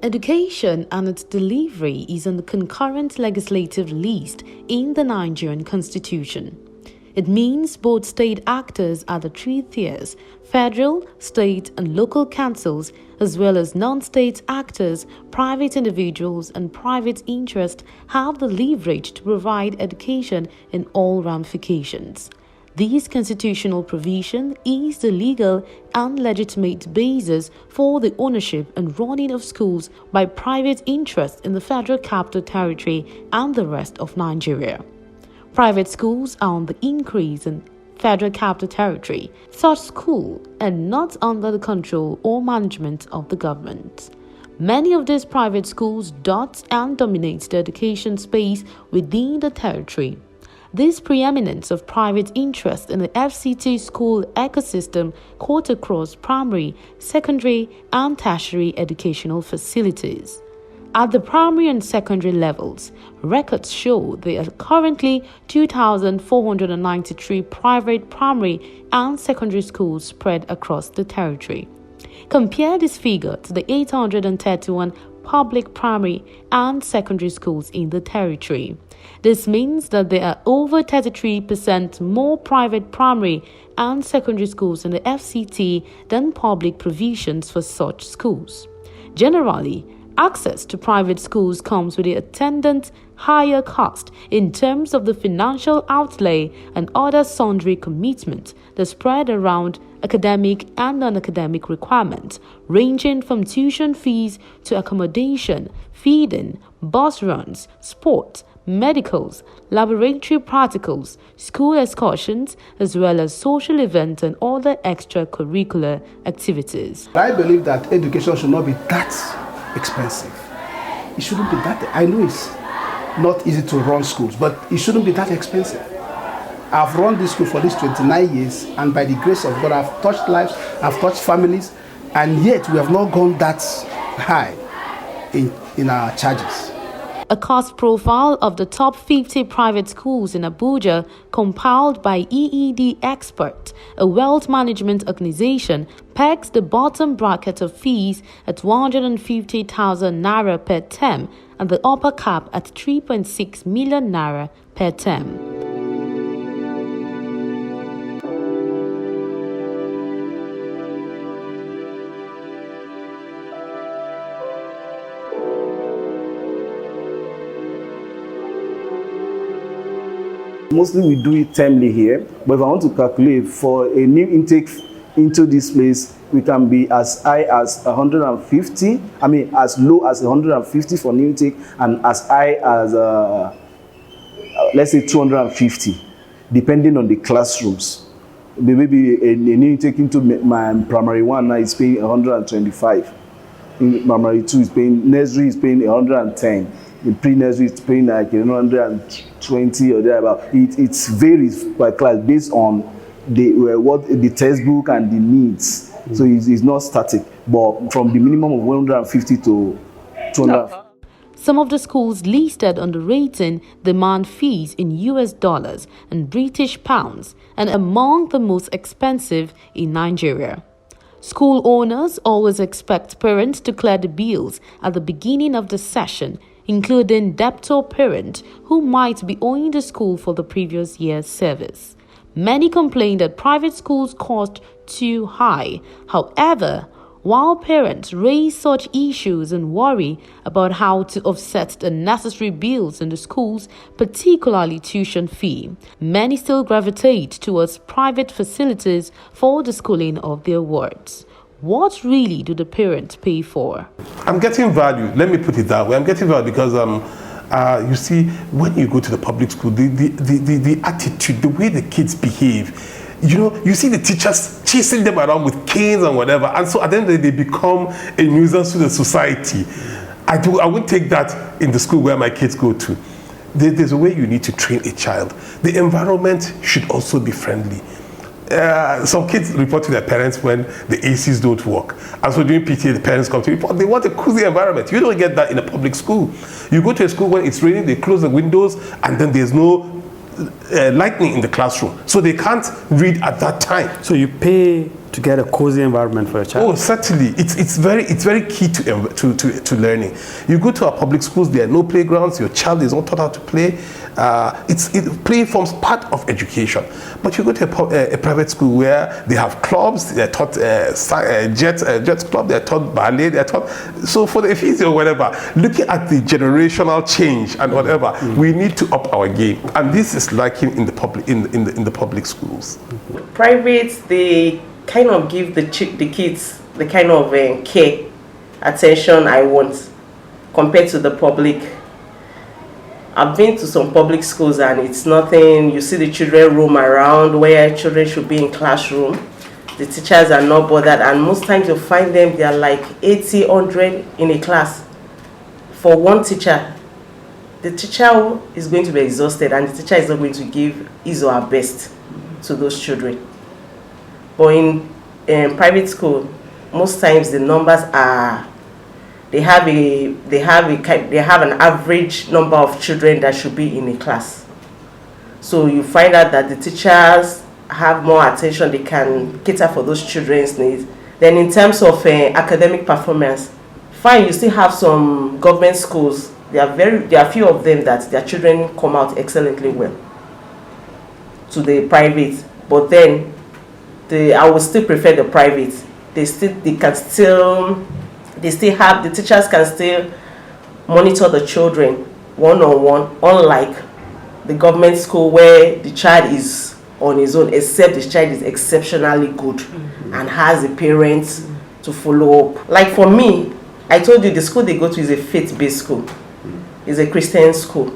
Education and its delivery is on the concurrent legislative list in the Nigerian Constitution. It means both state actors at the three tiers, federal, state, and local councils, as well as non-state actors, private individuals, and private interests have the leverage to provide education in all ramifications. This constitutional provision is the legal and legitimate basis for the ownership and running of schools by private interests in the Federal Capital Territory and the rest of Nigeria. Private schools are on the increase in Federal Capital Territory. Such schools are not under the control or management of the government. Many of these private schools dot and dominate the education space within the territory. This preeminence of private interest in the FCT school ecosystem cut across primary, secondary, and tertiary educational facilities. At the primary and secondary levels, records show there are currently 2,493 private primary and secondary schools spread across the territory. Compare this figure to the 831 public primary and secondary schools in the territory. This means that there are over 33% more private primary and secondary schools in the FCT than public provisions for such schools. Generally, access to private schools comes with the attendant higher cost in terms of the financial outlay and other sundry commitments that spread around academic and non-academic requirements, ranging from tuition fees to accommodation, feeding, bus runs, sport, medicals, laboratory practicals, school excursions, as well as social events and other extracurricular activities. I believe that education should not be that expensive. It shouldn't be that. I know it's not easy to run schools, but it shouldn't be that expensive. I've run this school for these 29 years, and by the grace of God, I've touched lives, I've touched families, and yet we have not gone that high in our charges. A cost profile of the top 50 private schools in Abuja, compiled by EED Expert, a wealth management organization, pegs the bottom bracket of fees at 150,000 naira per term and the upper cap at 3.6 million naira per term. Mostly we do it termly here, but if I want to calculate for a new intake into this place, we can be as high as 150, as low as 150 for new intake, and as high as, let's say 250, depending on the classrooms. Maybe a new intake into my primary one now is paying 125. In primary 2 is paying, nursery is paying 110. The pre-nursery is paying like 120 or thereabout. It varies by class based on the textbook and the needs. So it's not static, but from the minimum of 150 to 200. Some of the schools listed on the rating demand fees in US dollars and British pounds, and among the most expensive in Nigeria. School owners always expect parents to clear the bills at the beginning of the session, including debtor parent who might be owing the school for the previous year's service. Many complain that private schools cost too high. However, while parents raise such issues and worry about how to offset the necessary bills in the schools, particularly tuition fee, many still gravitate towards private facilities for the schooling of their wards. What really do the parents pay for? I'm getting value. Let me put it that way. I'm getting value because you see, when you go to the public school, the attitude, the way the kids behave, you see the teachers chasing them around with canes and whatever, and so at the end of the day, they become a nuisance to the society. I wouldn't take that in the school where my kids go to. There's a way you need to train a child. The environment should also be friendly. Some kids report to their parents when the ACs don't work. And so during PTA, the parents come to report. They want a cozy environment. You don't get that in a public school. You go to a school when it's raining, they close the windows, and then there's no lightning in the classroom. So they can't read at that time. So you pay to get a cozy environment for your child? Oh, certainly. It's very key to learning. You go to our public schools, there are no playgrounds, your child is not taught how to play. Play forms part of education. But you go to a private school where they have clubs, they're taught Jets club, they're taught ballet, they're taught. So for the physio or whatever, looking at the generational change and whatever, we need to up our game. And this is lacking in the public schools. Private, they kind of give the kids the kind of care, attention I want compared to the public. I've been to some public schools and it's nothing. You see the children roam around where children should be in classroom. The teachers are not bothered, and most times you find them, they are like 80, 100 in a class for one teacher. The teacher is going to be exhausted and the teacher is not going to give his or her best to those children. But in private school, most times the numbers are, they have an average number of children that should be in a class. So you find out that the teachers have more attention, they can cater for those children's needs. Then in terms of academic performance, fine, you still have some government schools, there are few of them that their children come out excellently well to the private, but then I would still prefer the private. The teachers can still monitor the children one-on-one, unlike the government school where the child is on his own, except the child is exceptionally good and has the parents to follow up. Like for me, I told you the school they go to is a faith-based school. It's a Christian school.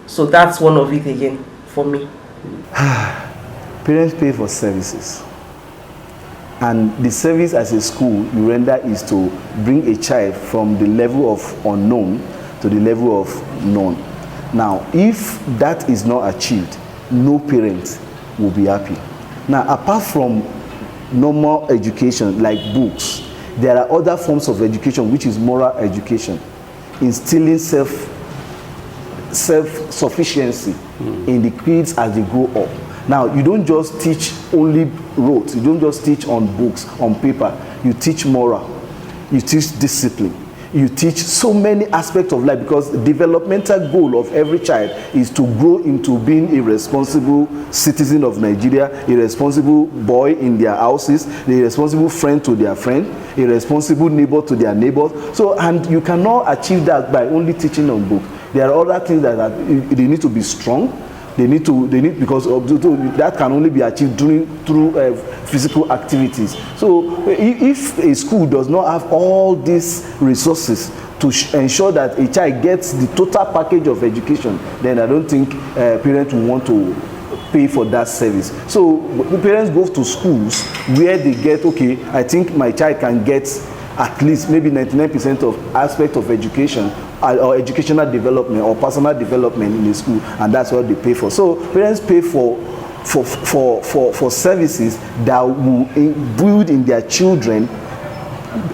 So that's one of it again for me. Parents pay for services. And the service as a school you render is to bring a child from the level of unknown to the level of known. Now, if that is not achieved, no parent will be happy. Now, apart from normal education like books, there are other forms of education, which is moral education, instilling self-sufficiency in the kids as they grow up. Now, you don't just teach only rote, you don't just teach on books, on paper. You teach moral, you teach discipline, you teach so many aspects of life, because the developmental goal of every child is to grow into being a responsible citizen of Nigeria, a responsible boy in their houses, a responsible friend to their friend, a responsible neighbor to their neighbors. So, and you cannot achieve that by only teaching on book. There are other things that they need to be strong. They need because that can only be achieved through physical activities. So if a school does not have all these resources to ensure that a child gets the total package of education, then I don't think parents will want to pay for that service. So the parents go to schools where they get, okay, I think my child can get at least maybe 99% of aspect of education or educational development or personal development in the school, and that's what they pay for. So parents pay for services that will build in their children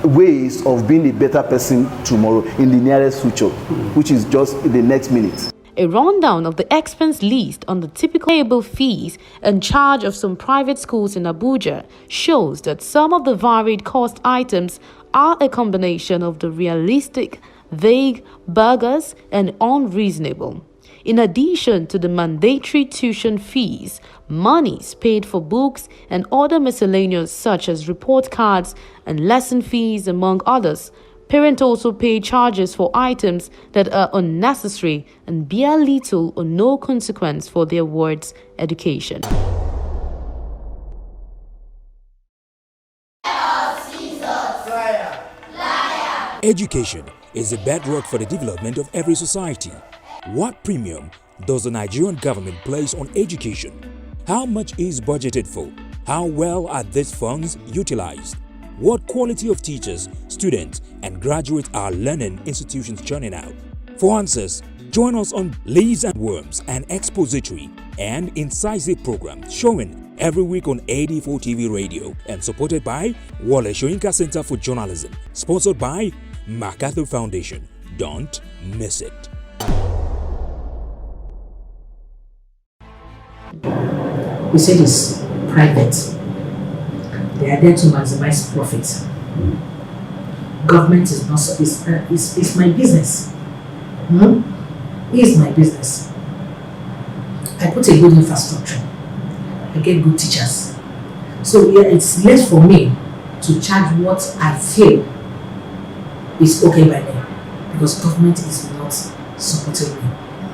ways of being a better person tomorrow in the nearest future, which is just in the next minute. A rundown of the expense list on the typical payable fees and charge of some private schools in Abuja shows that some of the varied cost items are a combination of the realistic, vague, bogus, and unreasonable. In addition to the mandatory tuition fees, monies paid for books and other miscellaneous such as report cards and lesson fees, among others, parents also pay charges for items that are unnecessary and bear little or no consequence for their ward's education. Education is the bedrock for the development of every society. What premium does the Nigerian government place on education? How much is budgeted for? How well are these funds utilized? what quality of teachers, students, and graduates are learning institutions churning out? For answers, join us on Leaves and Worms, an expository and incisive program showing every week on AD4 TV radio and supported by Wole Soyinka Center for Journalism, sponsored by MacArthur Foundation. Don't miss it. We said it's private. They are there to maximize profit. Government is not is my business. Is my business. I put a good infrastructure. I get good teachers. So yeah, it's less for me to charge what I feel is okay by me, because government is not supporting me.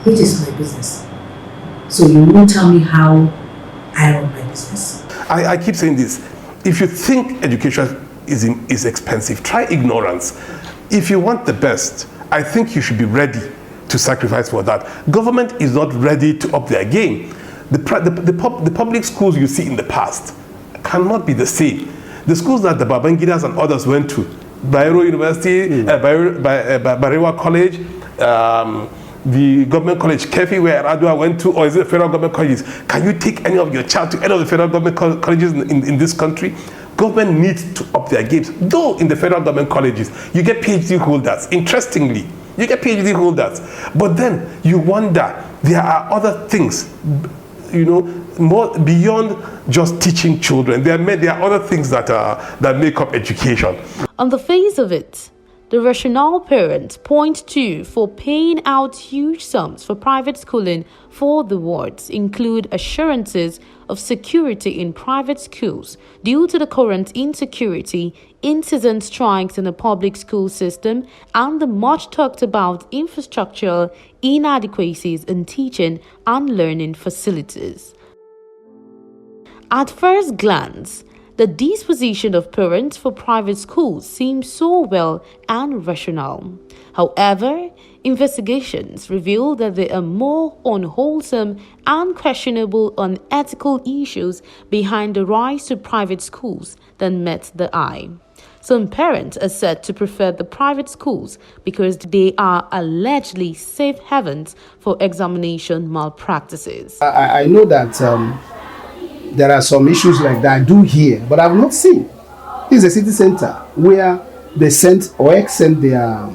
It is my business. So you won't tell me how I run my business. I keep saying this. If you think education is expensive, try ignorance. If you want the best, I think you should be ready to sacrifice for that. Government is not ready to up their game. The public schools you see in the past cannot be the same. The schools that the Babangidas and others went to, Bayero University, Barewa College, the government college, Kefi, where Adua went to, or is it federal government colleges? Can you take any of your child to any of the federal government colleges in this country? Government needs to up their games. Though in the federal government colleges, you get PhD holders. Interestingly, you get PhD holders. But then you wonder, there are other things, more beyond just teaching children. There are other things that make up education. On the face of it, the rationale parents point to for paying out huge sums for private schooling for the wards include assurances of security in private schools due to the current insecurity, incessant strikes in the public school system, and the much talked about infrastructural inadequacies in teaching and learning facilities. At first glance, the disposition of parents for private schools seems so well and rational. However, investigations reveal that there are more unwholesome and questionable unethical issues behind the rise to private schools than met the eye. Some parents are said to prefer the private schools because they are allegedly safe havens for examination malpractices. I know that there are some issues like that I do hear, but I've not seen. This is a city center where they sent or sent their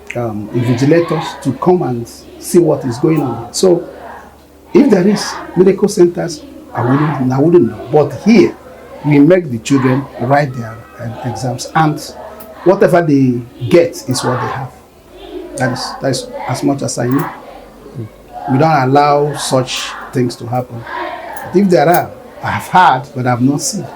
invigilators to come and see what is going on. So if there is medical centers, I wouldn't know. But here, we make the children write their exams, and whatever they get is what they have. That is as much as I know. We don't allow such things to happen. But if there are, I have heard, but I have not seen.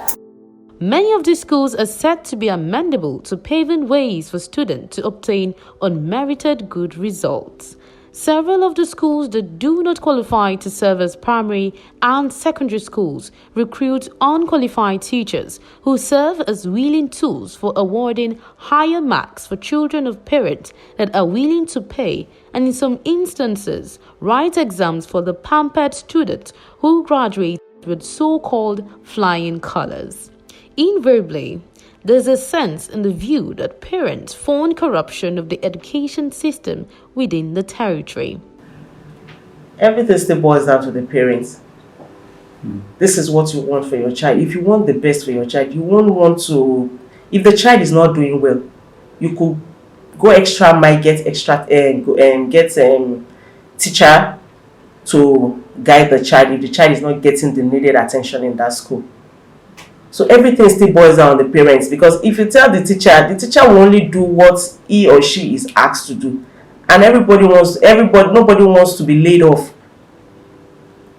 Many of these schools are said to be amendable to paving ways for students to obtain unmerited good results. Several of the schools that do not qualify to serve as primary and secondary schools recruit unqualified teachers who serve as willing tools for awarding higher marks for children of parents that are willing to pay, and in some instances write exams for the pampered students who graduate with so-called flying colors. Invariably, there's a sense in the view that parents fund corruption of the education system within the territory. Everything still boils down to the parents. This is what you want for your child. If you want the best for your child, you won't want to, if the child is not doing well, you could go extra mile, get teacher to guide the child if the child is not getting the needed attention in that school. So everything still boils down on the parents, because if you tell the teacher will only do what he or she is asked to do, and nobody wants to be laid off.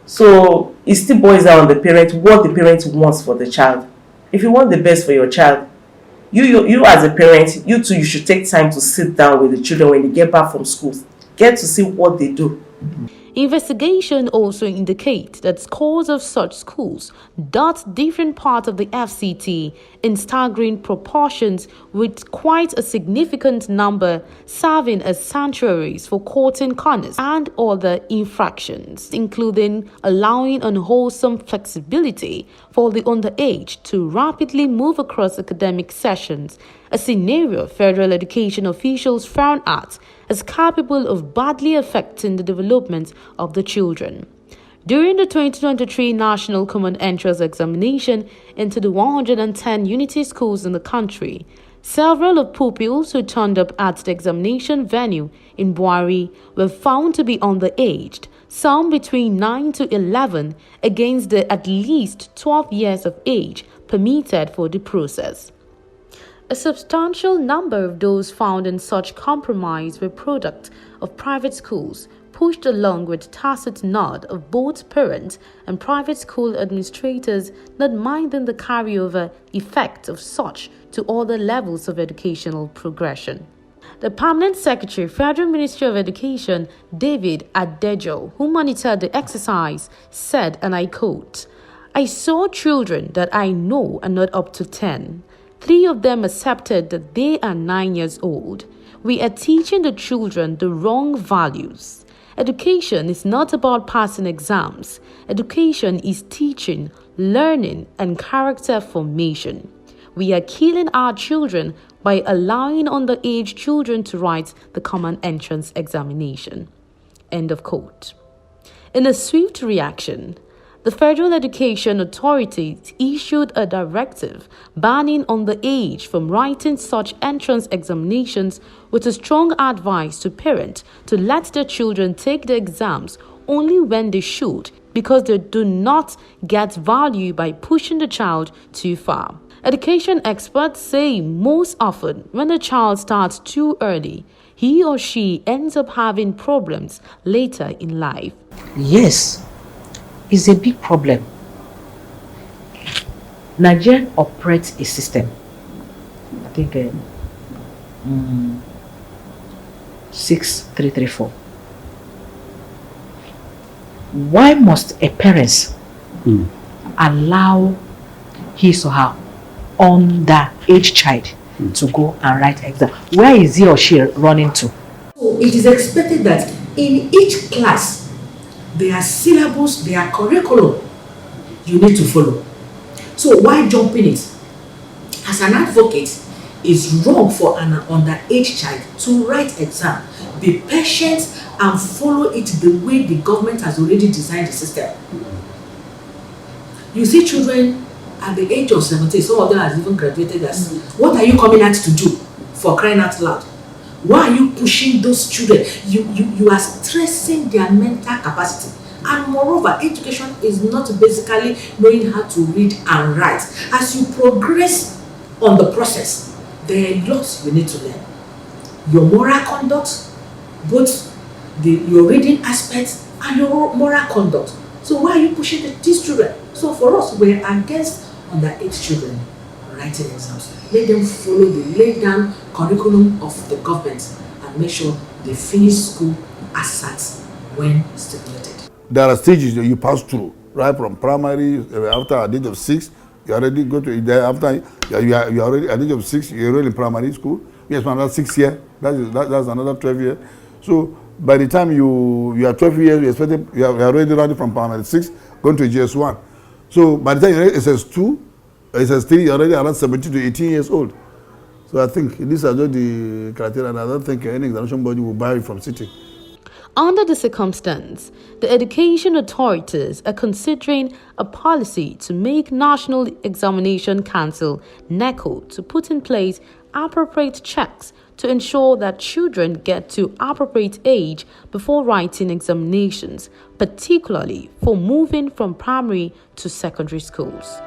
So it still boils down on the parent, what the parent wants for the child. If you want the best for your child, you as a parent, you too, you should take time to sit down with the children when they get back from school. Get to see what they do. Investigation also indicates that scores of such schools dot different parts of the FCT in staggering proportions, with quite a significant number serving as sanctuaries for cutting corners and other infractions, including allowing unwholesome flexibility for the underage to rapidly move across academic sessions, a scenario federal education officials frown at as capable of badly affecting the development of the children. During the 2023 National Common Entrance Examination into the 110 unity schools in the country, several of pupils who turned up at the examination venue in Buari were found to be underaged, some between 9 to 11 against the at least 12 years of age permitted for the process. A substantial number of those found in such compromise were product of private schools, pushed along with tacit nod of both parents and private school administrators, not minding the carryover effect of such to other levels of educational progression. The Permanent Secretary, Federal Ministry of Education, David Adejo, who monitored the exercise, said, and I quote, "I saw children that I know are not up to 10. 3 of them accepted that they are 9 years old. We are teaching the children the wrong values. Education is not about passing exams. Education is teaching, learning, and character formation. We are killing our children by allowing underage children to write the common entrance examination." End of quote. In a swift reaction, the Federal Education Authority issued a directive banning underage from writing such entrance examinations, with a strong advice to parents to let their children take the exams only when they should, because they do not get value by pushing the child too far. Education experts say most often when a child starts too early, he or she ends up having problems later in life. Yes, it's a big problem. Nigeria operates a system, I think 6334. Why must a parent allow his or her underage child to go and write exam? Where is he or she running to? So it is expected that in each class, their syllabus, their curriculum, you need to follow. So why jumping it? As an advocate, it's wrong for an underage child to write exam. Be patient and follow it the way the government has already designed the system. You see children at the age of 17, some of them has even graduated as, what are you coming out to do, for crying out loud? Why are you pushing those children? You are stressing their mental capacity. And moreover, education is not basically knowing how to read and write. As you progress on the process, there are lots you need to learn. Your moral conduct, both your reading aspects and your moral conduct. So why are you pushing these children? So for us, we're against underage children writing exams. Let them follow the laid down curriculum of the government and make sure they finish school as at when stipulated. There are stages that you pass through, right from primary, after the age of 6, you already go to there. After you are already at the age of 6, you're already in primary school. Yes, another 6 years. That's another 12 years. So by the time you are 12 years, you are already running from primary 6, going to GS1. So by the time you're SS2, SS3, you're already around 17 to 18 years old. So I think these are just the criteria, and I don't think any examination body will buy it from sitting. Under the circumstance, the education authorities are considering a policy to make National Examination Council (NECO) to put in place appropriate checks to ensure that children get to appropriate age before writing examinations, particularly for moving from primary to secondary schools.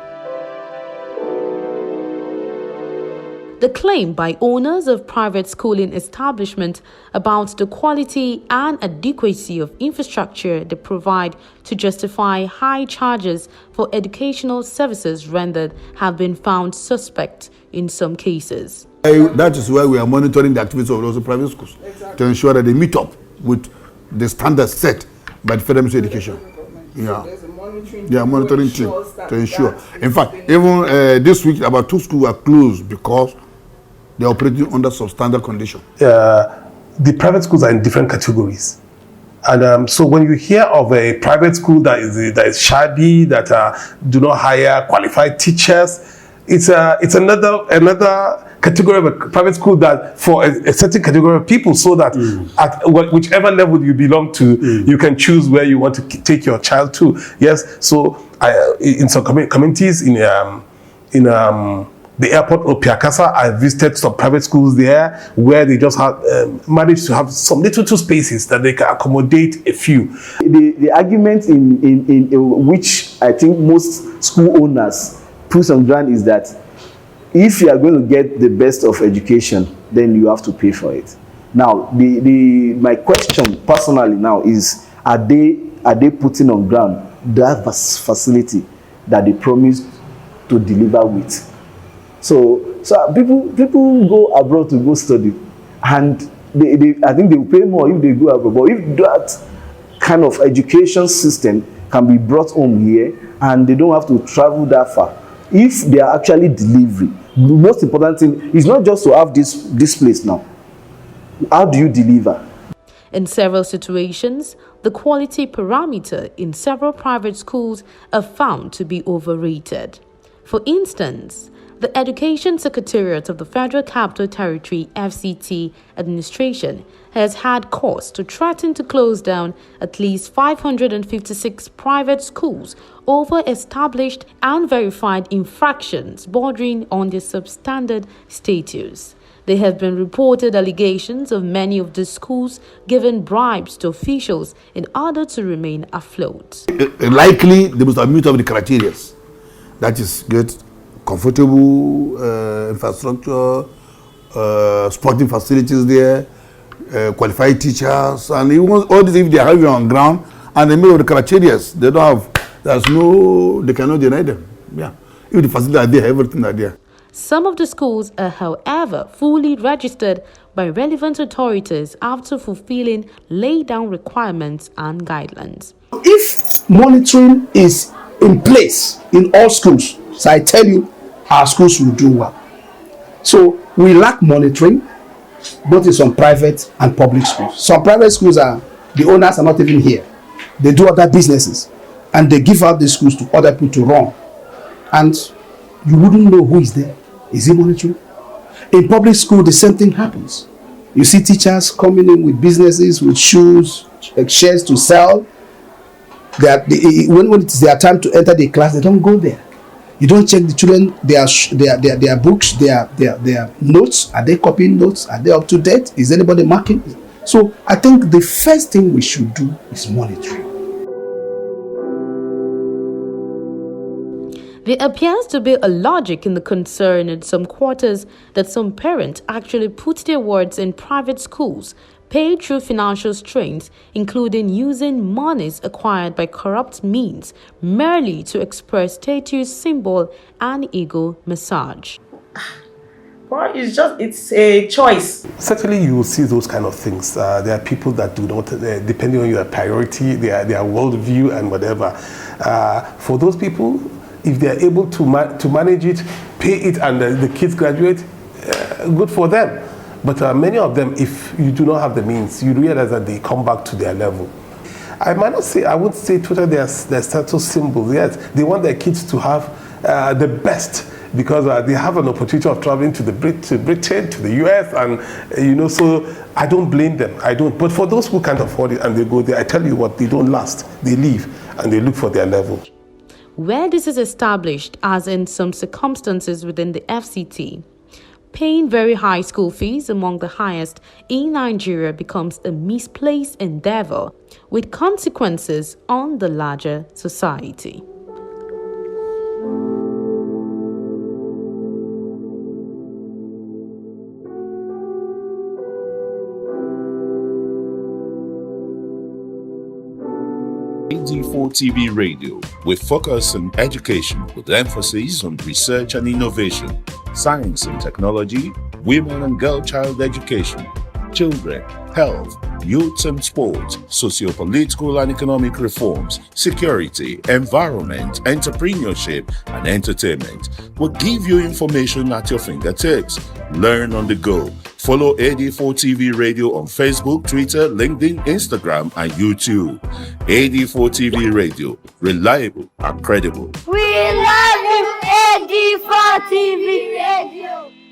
The claim by owners of private schooling establishments about the quality and adequacy of infrastructure they provide to justify high charges for educational services rendered have been found suspect in some cases. That is why we are monitoring the activities of those private schools, to ensure that they meet up with the standards set by the Federal Ministry of Education. Yeah. They are monitoring team to ensure. In fact, even this week, about 2 schools are closed because they are operating under substandard condition. The private schools are in different categories. And so when you hear of a private school that is shabby, that do not hire qualified teachers, it's another category of a private school that for a certain category of people, so that at whichever level you belong to, you can choose where you want to take your child to. Yes, so in some communities in the airport of Piakasa, I visited some private schools there where they just have managed to have some little spaces that they can accommodate a few. The argument in which I think most school owners put on ground is that if you are going to get the best of education, then you have to pay for it. Now, my question personally now is, are they putting on ground that facility that they promised to deliver with? So people go abroad to go study, and I think they will pay more if they go abroad. But if that kind of education system can be brought home here and they don't have to travel that far, if they are actually delivering, the most important thing is not just to have this place now. How do you deliver? In several situations, the quality parameter in several private schools are found to be overrated. For instance, the Education Secretariat of the Federal Capital Territory FCT administration has had cause to threaten to close down at least 556 private schools over established and verified infractions bordering on their substandard status. There have been reported allegations of many of the schools giving bribes to officials in order to remain afloat. Likely, they must have met up the criteria. That is good. Comfortable infrastructure, sporting facilities there, qualified teachers, and even all this, if they have it on ground and they meet the criteria, they don't have, they cannot deny them. Yeah, if the facilities are there, everything are there. Some of the schools are, however, fully registered by relevant authorities after fulfilling laid down requirements and guidelines. If monitoring is in place in all schools, so I tell you, our schools will do well. So we lack monitoring, both in some private and public schools. Some private schools the owners are not even here. They do other businesses and they give out the schools to other people to run. And you wouldn't know who is there. Is he monitoring? In public school, the same thing happens. You see teachers coming in with businesses, with shoes, shares to sell. When it is their time to enter the class, they don't go there. You don't check the children, their books, their notes. Are they copying notes? Are they up to date? Is anybody marking? So I think the first thing we should do is monitoring. There appears to be a logic in the concern in some quarters that some parents actually put their wards in private schools, paid through financial strains, including using monies acquired by corrupt means merely to express status symbol and ego massage. Well, it's a choice. Certainly you will see those kind of things. There are people that do not, depending on your priority, their worldview and whatever. For those people, if they are able to manage it, pay it, and the kids graduate, good for them. But many of them, if you do not have the means, you realize that they come back to their level. I wouldn't say totally their status symbols. Yes, they want their kids to have the best because they have an opportunity of traveling to Britain, to the US, and so I don't blame them. I don't. But for those who can't afford it and they go there, I tell you what, they don't last. They leave and they look for their level. Where this is established, as in some circumstances within the FCT, paying very high school fees, among the highest in Nigeria, becomes a misplaced endeavor with consequences on the larger society. AD4 TV Radio, we focus on education with emphasis on research and innovation, science and technology, women and girl child education, children, health, youth and sports, socio-political and economic reforms, security, environment, entrepreneurship, and entertainment. We'll give you information at your fingertips. Learn on the go. Follow AD4 TV Radio on Facebook, Twitter, LinkedIn, Instagram, and YouTube. AD4 TV Radio, reliable and credible. We love you, AD4 TV Radio.